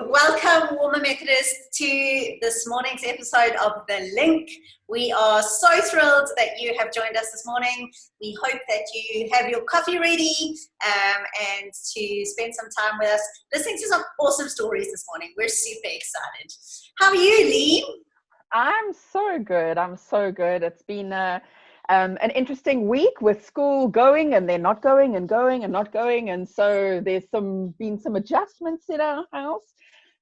Welcome, Warmer Methodists, to this morning's episode of The Link. We are so thrilled that you have joined us this morning. We hope that you have your coffee ready and to spend some time with us listening to some awesome stories this morning. We're super excited. How are you, Lee? I'm so good. It's been an interesting week with school going and then not going and going and not going. And so there's been some adjustments in our house.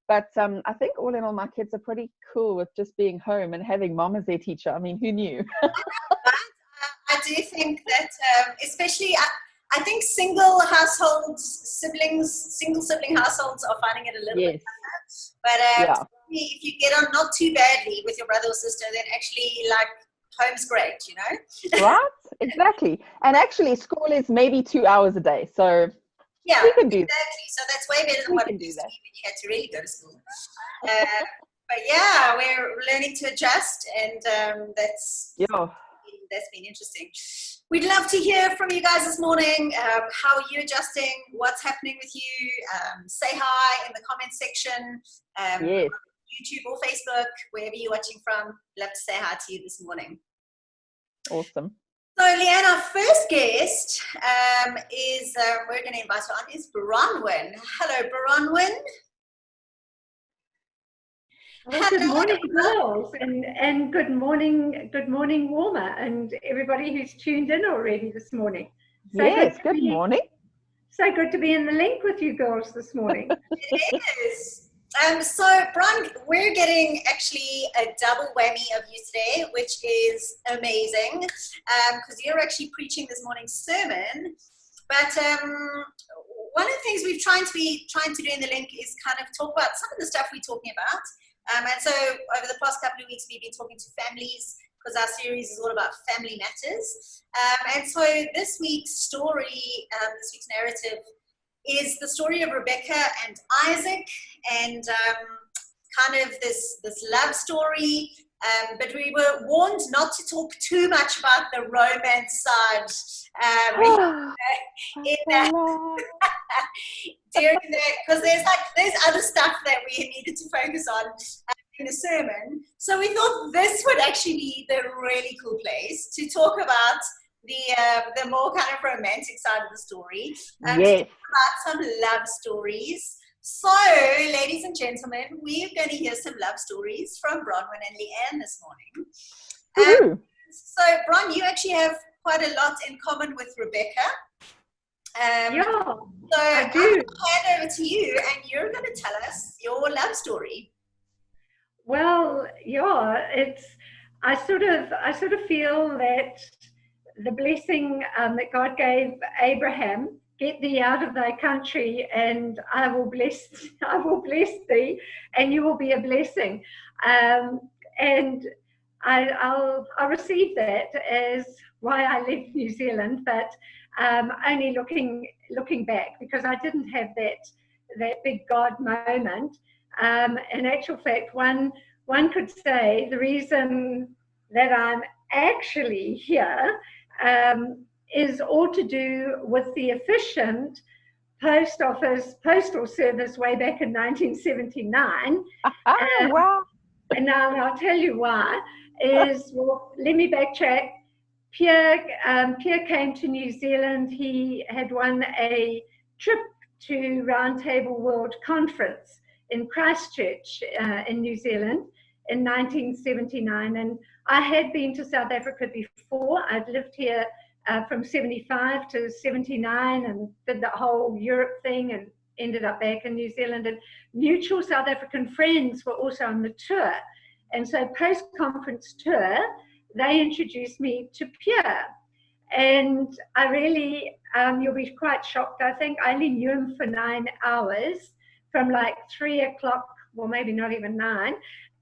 But I think all in all, my kids are pretty cool with just being home and having mom as their teacher. I mean, who knew? I do think that, especially, I think single sibling households are finding it a little bit tougher. But if you get on not too badly with your brother or sister, then actually, home's great, you know? Right? Exactly. And actually, school is maybe 2 hours a day. So yeah, we can do exactly. So that's way better than what it used to be when you had to really go to school. But yeah, we're learning to adjust, and that's been interesting. We'd love to hear from you guys this morning. How are you adjusting? What's happening with you? Say hi in the comment section. Yes. YouTube or Facebook, wherever you're watching from. Love to say hi to you this morning. Awesome. So, Leanne, our first guest is, we're going to invite her on, is Bronwyn. Hello, Bronwyn. Well, good morning, girls, and good morning, Warmer, and everybody who's tuned in already this morning. So good morning. So good to be in the link with you girls this morning. It is. So, Bron, we're getting actually a double whammy of you today, which is amazing, because you're actually preaching this morning's sermon. But one of the things we've trying to do in the link is kind of talk about some of the stuff we're talking about. And so over the past couple of weeks, we've been talking to families, because our series is all about family matters. And so this week's story, this week's narrative, is the story of Rebecca and Isaac, and kind of this love story. But we were warned not to talk too much about the romance side during that, because there's other stuff that we needed to focus on in the sermon. So we thought this would actually be the really cool place to talk about the more kind of romantic side of the story, to talk about some love stories. So, ladies and gentlemen, we're going to hear some love stories from Bronwyn and Leanne this morning. So, Bron, you actually have quite a lot in common with Rebecca. So I do. I'll hand over to you, and you're going to tell us your love story. Well, I sort of feel that the blessing that God gave Abraham, get thee out of thy country, and I will bless thee, and you will be a blessing. And I'll receive that as why I left New Zealand, but only looking back, because I didn't have that big God moment. In actual fact, one could say the reason that I'm actually here is all to do with the efficient postal service way back in 1979. Wow. And now I'll tell you why. Well, let me backtrack. Pierre came to New Zealand. He had won a trip to Roundtable World Conference in Christchurch in New Zealand in 1979. And I had been to South Africa before. I'd lived here from 75 to 79 and did the whole Europe thing and ended up back in New Zealand. And mutual South African friends were also on the tour. And so post-conference tour, they introduced me to Pierre. And I really, you'll be quite shocked, I think. I only knew him for 9 hours, from like 3 o'clock, well, maybe not even 9,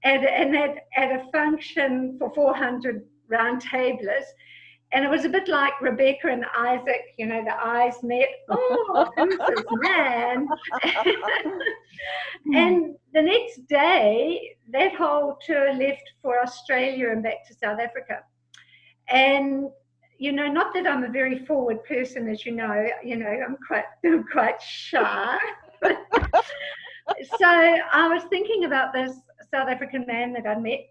at a function for 400 round tablers. And it was a bit like Rebecca and Isaac, the eyes met. Oh, who's this man? And the next day, that whole tour left for Australia and back to South Africa. And, not that I'm a very forward person, as I'm quite shy. So I was thinking about this South African man that I met,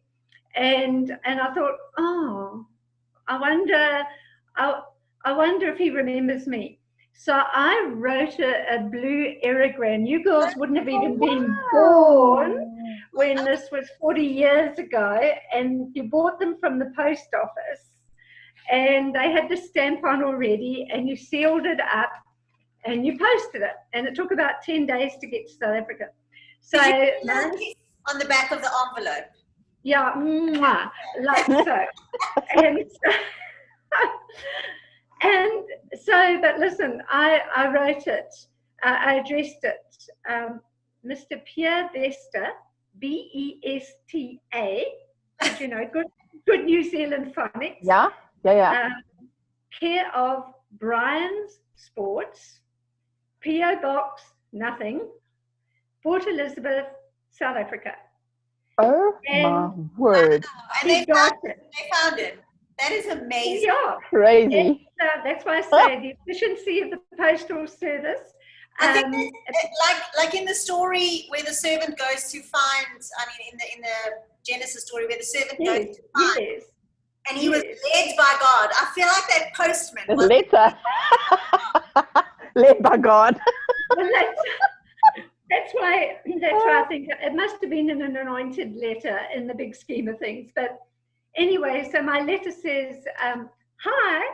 and I thought, oh, I wonder, I wonder if he remembers me. So I wrote a blue aerogram. You girls wouldn't have even been born when this was 40 years ago, and you bought them from the post office, and they had the stamp on already, and you sealed it up, and you posted it, and it took about 10 days to get to South Africa. So on the back of the envelope. Yeah, mwah, like so. And and so, but listen, I wrote it, I addressed it, Mr. Pierre Vesta, B-E-S-T-A, because, you know, good New Zealand phonics. Yeah. Care of Brian's Sports, P.O. Box, nothing, Port Elizabeth, South Africa. Oh my word! And they found him. That is amazing. Yeah, crazy. That's why I say the efficiency of the postal service. I think like in the story where the servant goes to find. I mean, in the Genesis story where the servant goes to find, and he was led by God. I feel like that postman was led by God. Well, that's why I think it must have been an anointed letter in the big scheme of things. But anyway, so my letter says, hi,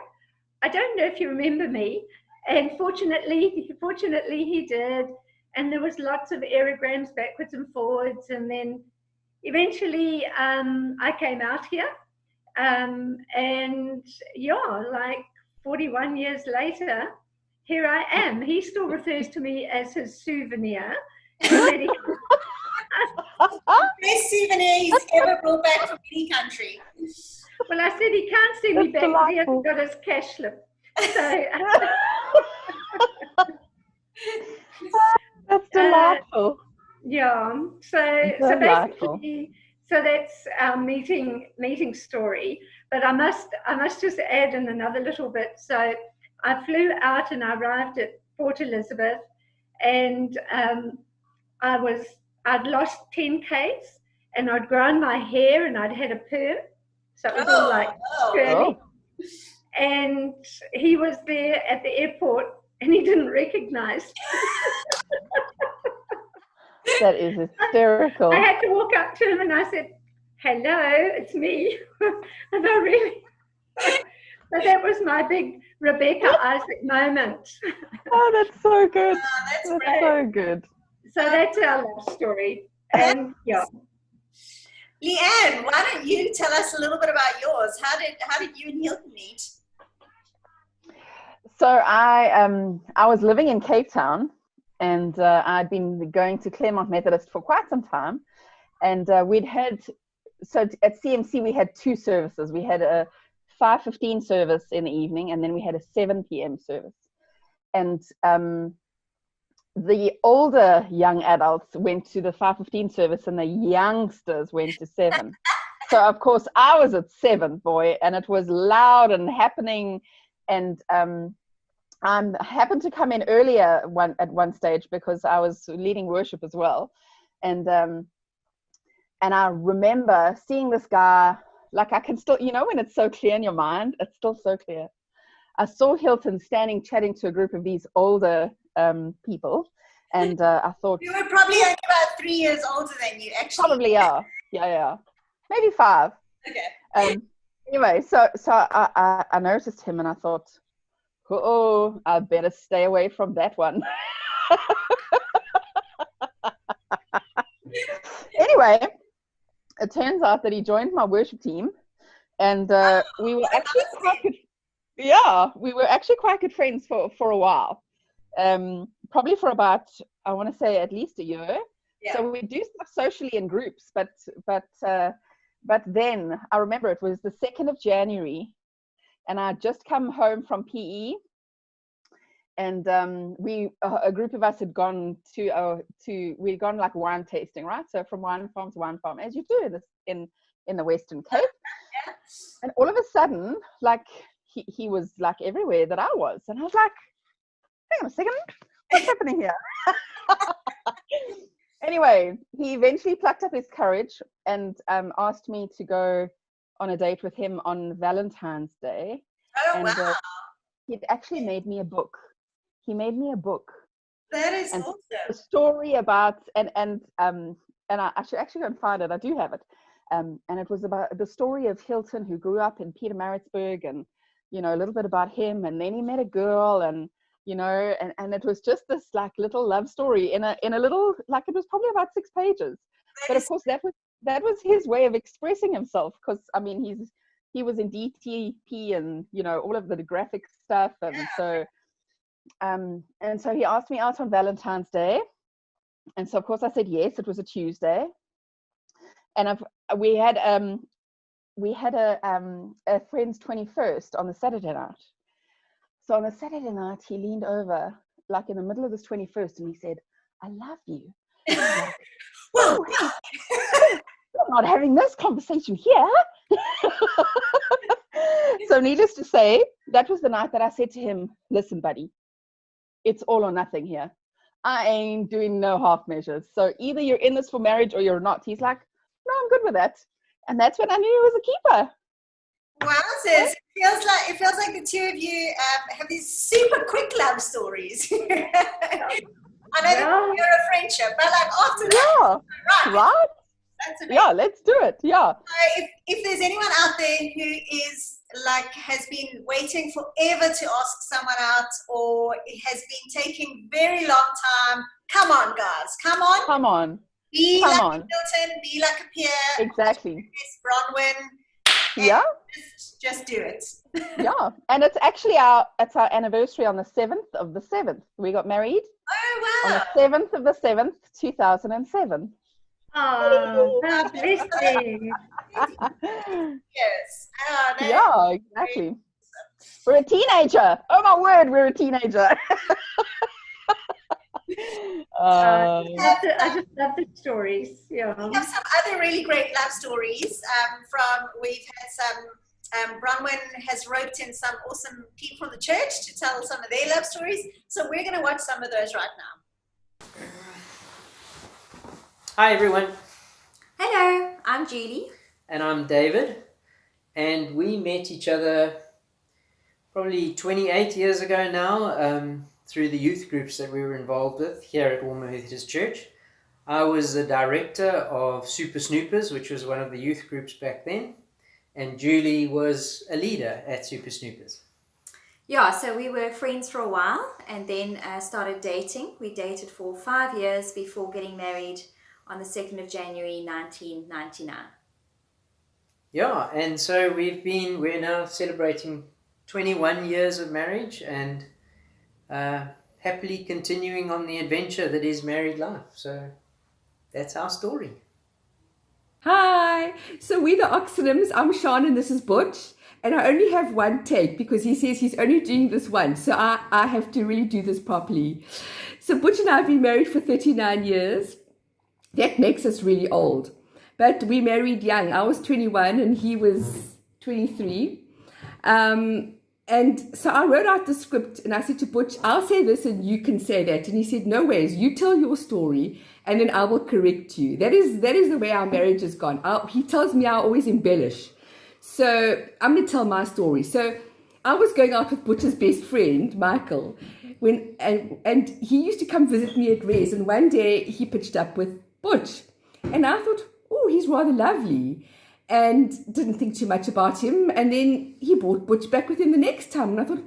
I don't know if you remember me. And fortunately he did. And there was lots of aerograms backwards and forwards. And then eventually I came out here. And yeah, like 41 years later, here I am. He still refers to me as his souvenir. the best souvenir he's ever brought back from any country. Well, I said he can't see me back because he hasn't got his cash slip. So, that's delightful. Yeah. So basically, so that's our meeting story. But I must just add in another little bit. So I flew out and I arrived at Port Elizabeth, and I'd lost 10 kgs, and I'd grown my hair and I'd had a perm, so it was all like curly. And he was there at the airport, and he didn't recognize me. That is hysterical. I had to walk up to him and I said, "Hello, it's me." And I really, but that was my big Rebecca Isaac moment. Oh, that's so good. Oh, that's so good. So that's our love story. And yeah. Leanne, why don't you tell us a little bit about yours? How did you and Hilton meet? So I was living in Cape Town, and I'd been going to Claremont Methodist for quite some time, and so at CMC we had two services. We had a 5:15 service in the evening, and then we had a 7 p.m. service. And the older young adults went to the 5:15 service, and the youngsters went to 7. So of course I was at 7, boy, and it was loud and happening. And I happened to come in earlier at one stage because I was leading worship as well. And I remember seeing this guy, like I can still, you know, when it's so clear in your mind, it's still so clear. I saw Hilton standing chatting to a group of these older people, and I thought, you were probably only about 3 years older than you, actually. Probably are. Yeah. Maybe 5. Okay. Anyway, so I noticed him, and I thought, oh, I better stay away from that one. Anyway, it turns out that he joined my worship team, and we were actually quite good. Yeah, we were actually quite good friends for a while. Probably for about, I want to say, at least a year. Yeah. So we do stuff socially in groups, but then I remember it was the 2nd of January, and I'd just come home from PE, and a group of us had gone we'd gone like wine tasting, right? So from wine farm to wine farm, as you do in the Western Cape. Yeah. And all of a sudden, like he was like everywhere that I was, and I was like, hang on a second, what's happening here? Anyway, he eventually plucked up his courage and asked me to go on a date with him on Valentine's Day. Oh, And wow. he'd actually made me a book. He made me a book. That is and awesome. A story about, and I should actually go and find it. I do have it. And it was about the story of Hilton, who grew up in Pietermaritzburg, and, you know, a little bit about him. And then he met a girl, and, you know, and it was just this like little love story in a little, like, it was probably about 6 pages. But of course, that was his way of expressing himself, because I mean, he was in DTP and, you know, all of the graphic stuff, and so he asked me out on Valentine's Day, and so of course I said yes. It was a Tuesday, and we had a friend's 21st on the Saturday night. So on the Saturday night, he leaned over, like in the middle of this 21st, and he said, "I love you." And I was like, Well, we're not having this conversation here. So needless to say, that was the night that I said to him, "Listen, buddy, it's all or nothing here. I ain't doing no half measures. So either you're in this for marriage or you're not." He's like, "No, I'm good with that." And that's when I knew he was a keeper. wow, sis. It feels like the two of you have these super quick love stories. I know that you're a friendship, but like after that, right? That's amazing. Yeah, let's do it. Yeah. So if there's anyone out there who is like has been waiting forever to ask someone out, or it has been taking very long time, come on, guys, come on. Be like a Milton, be like a Pierre. Exactly. Bronwyn. Yeah. Just do it. Yeah, and it's actually our anniversary on the 7th of the 7th. We got married. Oh wow! On the 7th of the 7th, 2007. Oh, how blessing. Yes. Oh, yeah, exactly. We're a teenager. Oh my word, we're a teenager. I just love the stories. Yeah. We have some other really great love stories. We've had some. Bronwyn has roped in some awesome people from the church to tell some of their love stories. So we're going to watch some of those right now. Hi everyone. Hello, I'm Julie. And I'm David. And we met each other probably 28 years ago now through the youth groups that we were involved with here at Walmer Methodist Church. I was the director of Super Snoopers, which was one of the youth groups back then. And Julie was a leader at Super Snoopers. Yeah, so we were friends for a while and then started dating. We dated for 5 years before getting married on the 2nd of January 1999. Yeah, and so we're now celebrating 21 years of marriage and happily continuing on the adventure that is married life. So that's our story. Hi, so we're the Oxenhams. I'm Shan and this is Butch. And I only have one take because he says he's only doing this once. So I have to really do this properly. So Butch and I have been married for 39 years. That makes us really old. But we married young. I was 21 and he was 23. And so I wrote out the script and I said to Butch, I'll say this and you can say that. And he said, no ways, you tell your story and then I will correct you. That is the way our marriage has gone. He tells me I always embellish. So I'm going to tell my story. So I was going out with Butch's best friend, Michael, and he used to come visit me at Res. And one day he pitched up with Butch. And I thought, oh, he's rather lovely. And didn't think too much about him. And then he brought Butch back with him the next time. And I thought,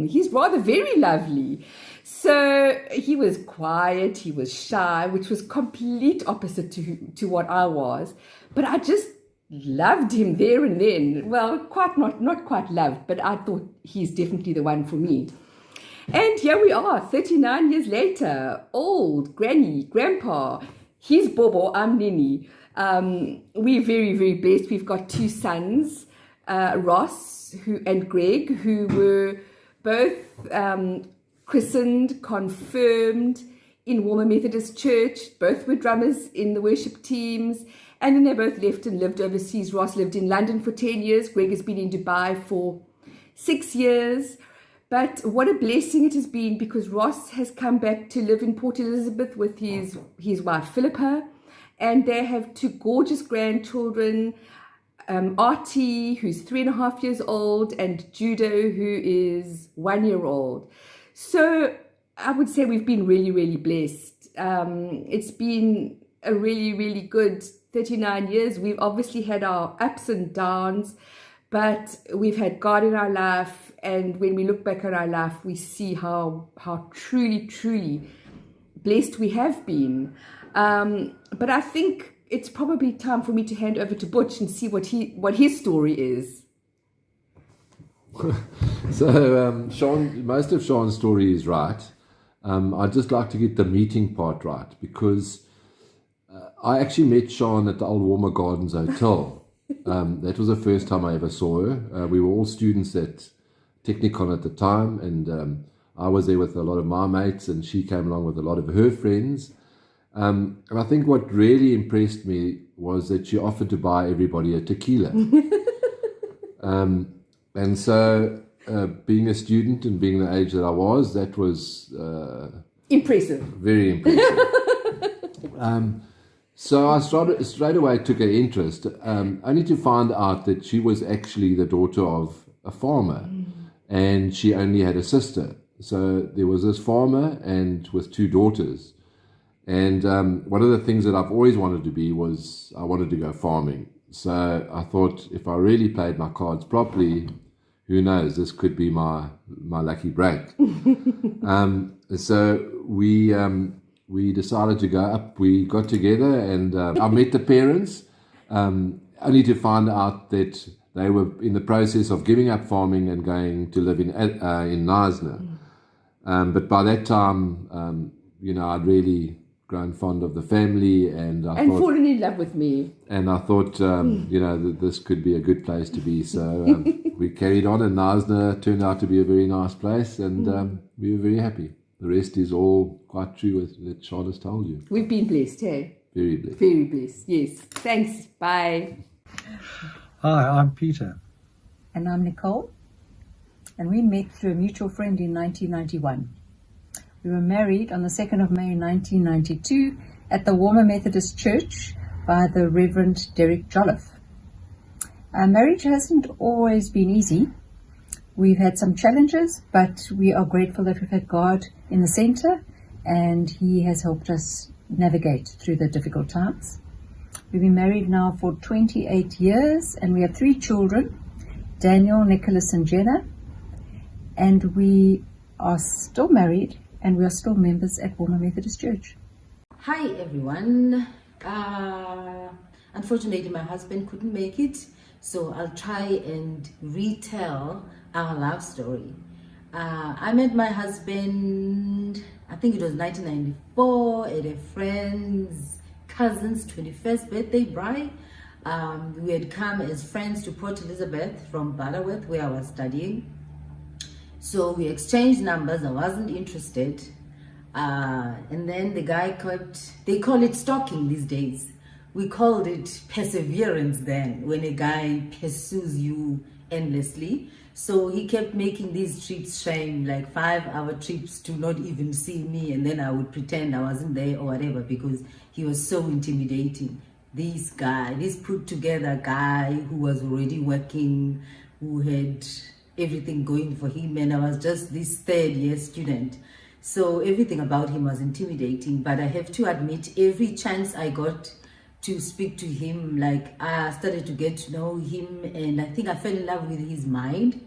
he's rather very lovely. So he was quiet, he was shy, which was complete opposite to what I was. But I just loved him there and then. Well, not quite loved, but I thought he's definitely the one for me. And here we are, 39 years later, old, granny, grandpa. He's Bobo, I'm Nini. We're very, very blessed. We've got 2 sons, Ross and Greg, who were both christened, confirmed in Walmer Methodist Church. Both were drummers in the worship teams. And then they both left and lived overseas. Ross lived in London for 10 years. Greg has been in Dubai for 6 years. But what a blessing it has been, because Ross has come back to live in Port Elizabeth with his wife Philippa, and they have 2 gorgeous grandchildren, Artie, who's 3.5 years old, and Judo, who is 1 year old. So I would say we've been really, really blessed. It's been a really, really good 39 years. We've obviously had our ups and downs, but we've had God in our life, and when we look back at our life, we see how truly, truly blessed we have been. But I think it's probably time for me to hand over to Butch and see what his story is. So, Shan, most of Shan's story is right. I'd just like to get the meeting part right, because I actually met Shan at the Old Warmer Gardens Hotel. That was the first time I ever saw her. We were all students at Technicon at the time, and I was there with a lot of my mates, and she came along with a lot of her friends. And I think what really impressed me was that she offered to buy everybody a tequila. And so, being a student and being the age that I was, that was Impressive. very impressive. So I straight away took an interest, only to find out that she was actually the daughter of a farmer, and she only had a sister. So there was this farmer and with 2 daughters. And one of the things that I've always wanted to be was I wanted to go farming. So I thought if I really played my cards properly, who knows, this could be my lucky break. So we decided to go up. We got together, and I met the parents, only to find out that they were in the process of giving up farming and going to live in Knysna. But by that time, I'd really grown fond of the family, and fallen in love with me. And I thought, that this could be a good place to be. So we carried on, and Knysna turned out to be a very nice place, and we were very happy. The rest is all quite true with that Shan has told you. We've been blessed, hey? Very blessed. Very blessed, yes. Thanks, bye. Hi, I'm Peter. And I'm Nicole. And we met through a mutual friend in 1991. We were married on the 2nd of May 1992 at the Warmer Methodist Church by the Reverend Derek Jolliffe. Our marriage hasn't always been easy. We've had some challenges, but we are grateful that we've had God in the center, and He has helped us navigate through the difficult times. We've been married now for 28 years, and we have 3 children, Daniel, Nicholas, and Jenna. And we are still married, and we are still members at Warmer Methodist Church. Hi everyone. Unfortunately, my husband couldn't make it, so I'll try and retell our love story. I met my husband, I think it was 1994, at a friend's cousin's 21st birthday bride. We had come as friends to Port Elizabeth from Butterworth, where I was studying. So we exchanged numbers. I wasn't interested. And then the guy they call it stalking these days. We called it perseverance then, when a guy pursues you endlessly. So he kept making these trips, Shane, like 5-hour trips to not even see me, and then I would pretend I wasn't there or whatever, because he was so intimidating. This put together guy who was already working, who had everything going for him, and I was just this 3rd-year student. So everything about him was intimidating, but I have to admit, every chance I got to speak to him, like I started to get to know him, and I think I fell in love with his mind,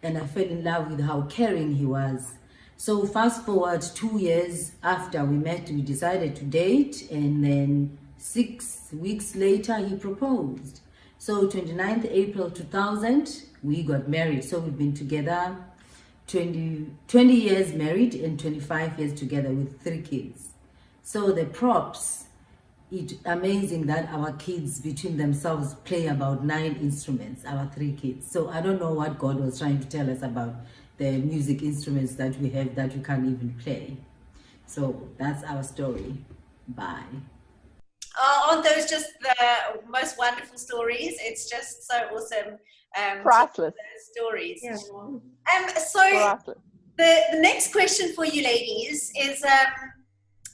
and I fell in love with how caring he was. So fast forward 2 years after we met, we decided to date, and then 6 weeks later he proposed. So 29th April 2000, we got married. So we've been together 20 years married and 25 years together with 3 kids. So the props, it's amazing that our kids between themselves play about 9 instruments, our 3 kids. So I don't know what God was trying to tell us about the music instruments that we have that we can't even play. So that's our story. Bye. Aren't those just the most wonderful stories? It's just so awesome. Priceless. Stories. Yeah. So Priceless. the next question for you ladies is,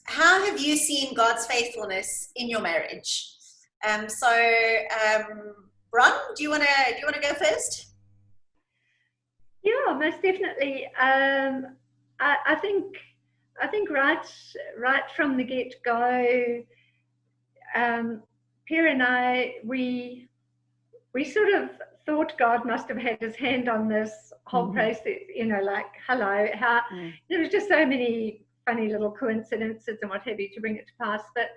how have you seen God's faithfulness in your marriage? Bron, do you wanna go first? Yeah, most definitely. I think right from the get-go, Pierre and I, we sort of thought God must have had his hand on this whole process, like, hello, how there was just so many funny little coincidences and what have you to bring it to pass. But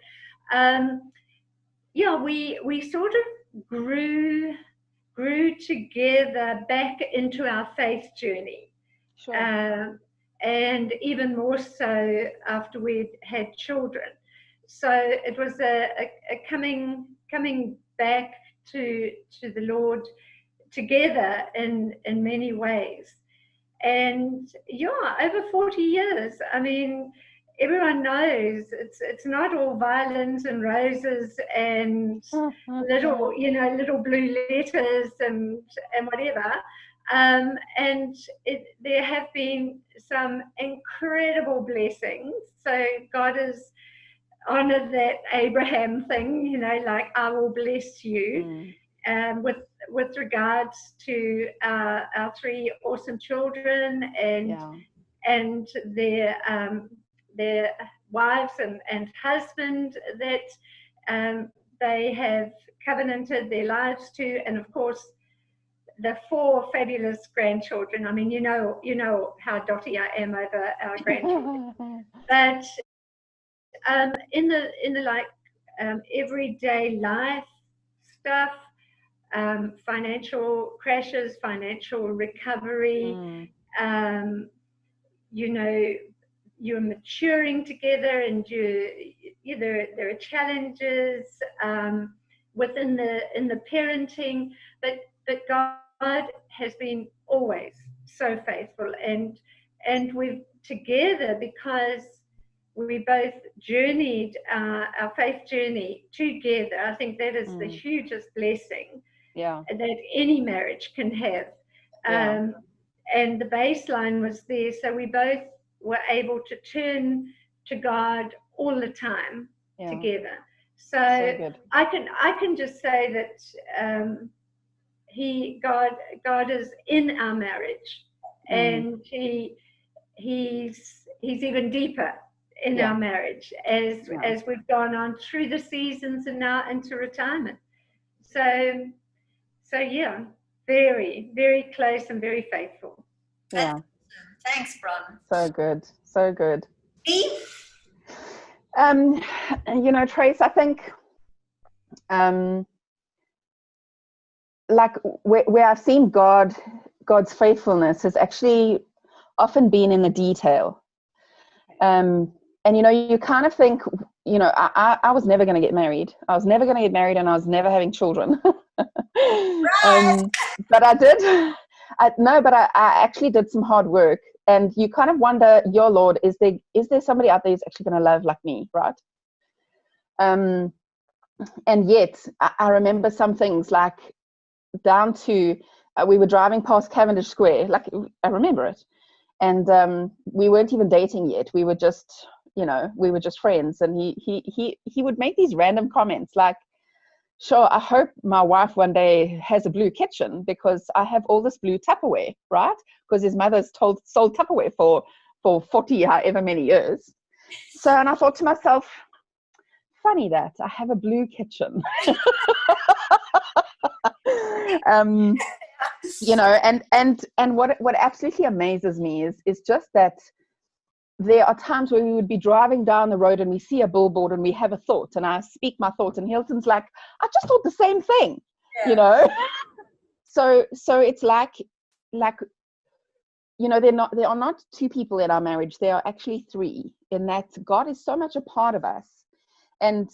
we sort of grew together back into our faith journey. Sure. And even more so after we'd had children. So it was a coming back to the Lord together in many ways. And over 40 years, I mean, everyone knows it's not all violins and roses and little blue letters and whatever. And there have been some incredible blessings. So God has honored that Abraham thing, like, I will bless you. With regards to our three awesome children and their wives and husband that they have covenanted their lives to, and of course the 4 fabulous grandchildren. I mean, you know how dotty I am over our grandchildren. But in the like everyday life stuff, financial crashes, financial recovery, you're maturing together, and there are challenges within the parenting, but God has been always so faithful, and we've together, because we both journeyed our faith journey together. I think that is the hugest blessing that any marriage can have. And the baseline was there, so we both were able to turn to God all the time together. So I can just say that God is in our marriage, and he's even deeper in our marriage as we've gone on through the seasons and now into retirement. So yeah, very, very close and very faithful. Yeah. Thanks, Bron. So good. So good. Eve? Trace, I think like where I've seen God's faithfulness has actually often been in the detail. And you kind of think, I was never going to get married. I was never going to get married, and I was never having children. But I did. I actually did some hard work, and you kind of wonder, your Lord, is there somebody out there who's actually going to love like me, right? And yet I remember some things, like down to we were driving past Cavendish Square, like I remember it, and we weren't even dating yet. We were just friends, and he would make these random comments like, sure, I hope my wife one day has a blue kitchen, because I have all this blue Tupperware, right? Because his mother's sold Tupperware for 40 however many years. So, and I thought to myself, funny that I have a blue kitchen. And what absolutely amazes me is just that there are times where we would be driving down the road and we see a billboard and we have a thought, and I speak my thought, and Hilton's like, I just thought the same thing, So it's like there are not 2 people in our marriage. There are actually 3, in that God is so much a part of us, and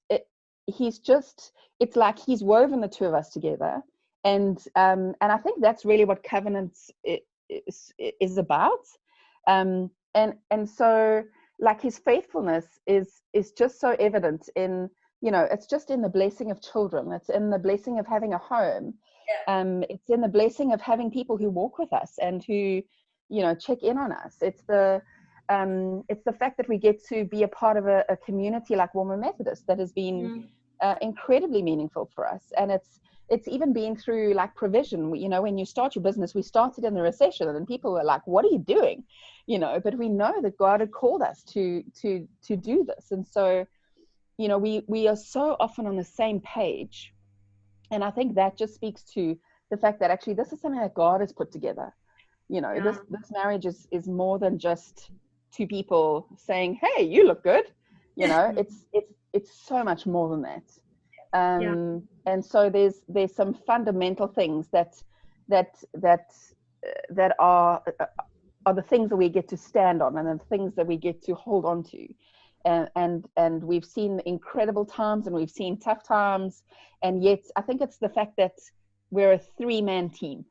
it's like he's woven the 2 of us together, and I think that's really what covenants is about. And so, like, his faithfulness is just so evident in, it's just in the blessing of children. It's in the blessing of having a home. It's in the blessing of having people who walk with us and who, check in on us. It's the fact that we get to be a part of a community like Woman Methodist that has been incredibly meaningful for us. And it's even been through like provision. When you start your business, we started in the recession and people were like, what are you doing? But we know that God had called us to do this. And so, we are so often on the same page. And I think that just speaks to the fact that actually this is something that God has put together. This marriage is more than just two people saying, hey, you look good. It's so much more than that. And so there's some fundamental things that are the things that we get to stand on and the things that we get to hold on to. And we've seen incredible times and we've seen tough times, and yet I think it's the fact that we're a 3-man team,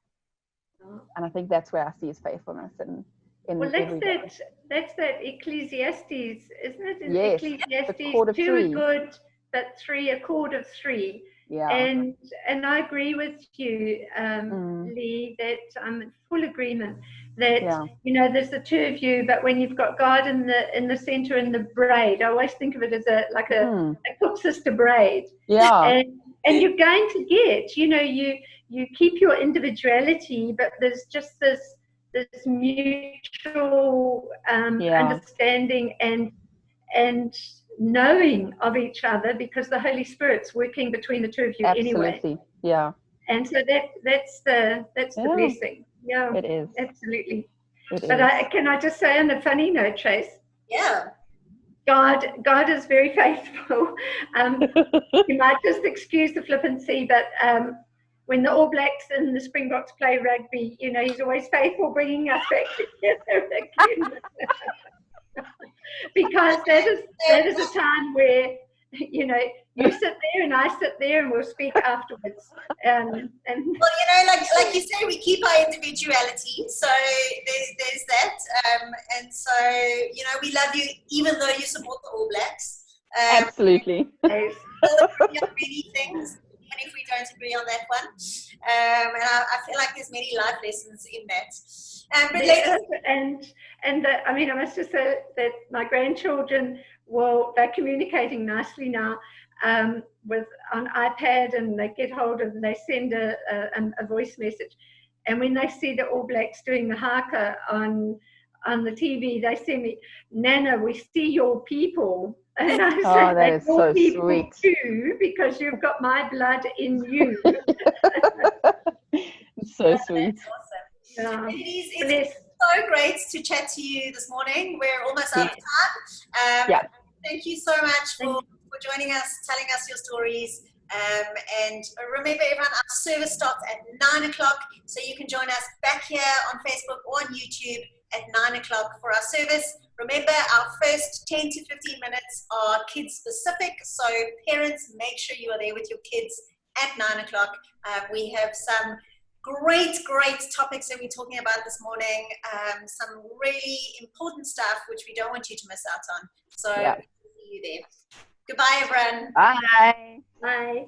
and I think that's where I see his faithfulness. That's that Ecclesiastes, isn't it? In yes, Ecclesiastes, 2 are good, but 3 a chord of 3. Yeah. And I agree with you, Lee, that I'm in full agreement that there's the two of you, but when you've got God in the center and the braid, I always think of it as a cook sister braid. Yeah. And you're going to get, you keep your individuality, but there's just this mutual understanding and knowing of each other, because the Holy Spirit's working between the two of you anyway. Yeah. And so that's the blessing. Yeah, it is. Absolutely. It but is. Can I just say on a funny note, Trace? Yeah. God is very faithful. You might just excuse the flippancy, but when the All Blacks and the Springboks play rugby, he's always faithful, bringing us back together again. Because that is a time where you sit there and I sit there and we'll speak afterwards. And well, like you say, we keep our individuality, so there's that. And so we love you even though you support the All Blacks. Absolutely. We'll agree on many things, even if we don't agree on that one. And I feel like there's many life lessons in that. I must just say that my grandchildren, they're communicating nicely now on iPad, and they get hold of, they send a voice message, and when they see the All Blacks doing the haka on the TV, they send me, Nana, we see your people. And I say, that is so sweet too, because you've got my blood in you. It's so sweet. That's awesome. It's so great to chat to you this morning. We're almost out of time. Thank you so much for joining us, telling us your stories. And remember, everyone, our service starts at 9 o'clock, so you can join us back here on Facebook or on YouTube at 9 o'clock for our service. Remember, our first 10 to 15 minutes are kids specific, so parents, make sure you are there with your kids at 9 o'clock. We have some great topics that we're talking about this morning, some really important stuff which we don't want you to miss out on. So see you there. Goodbye, everyone. Bye. Bye.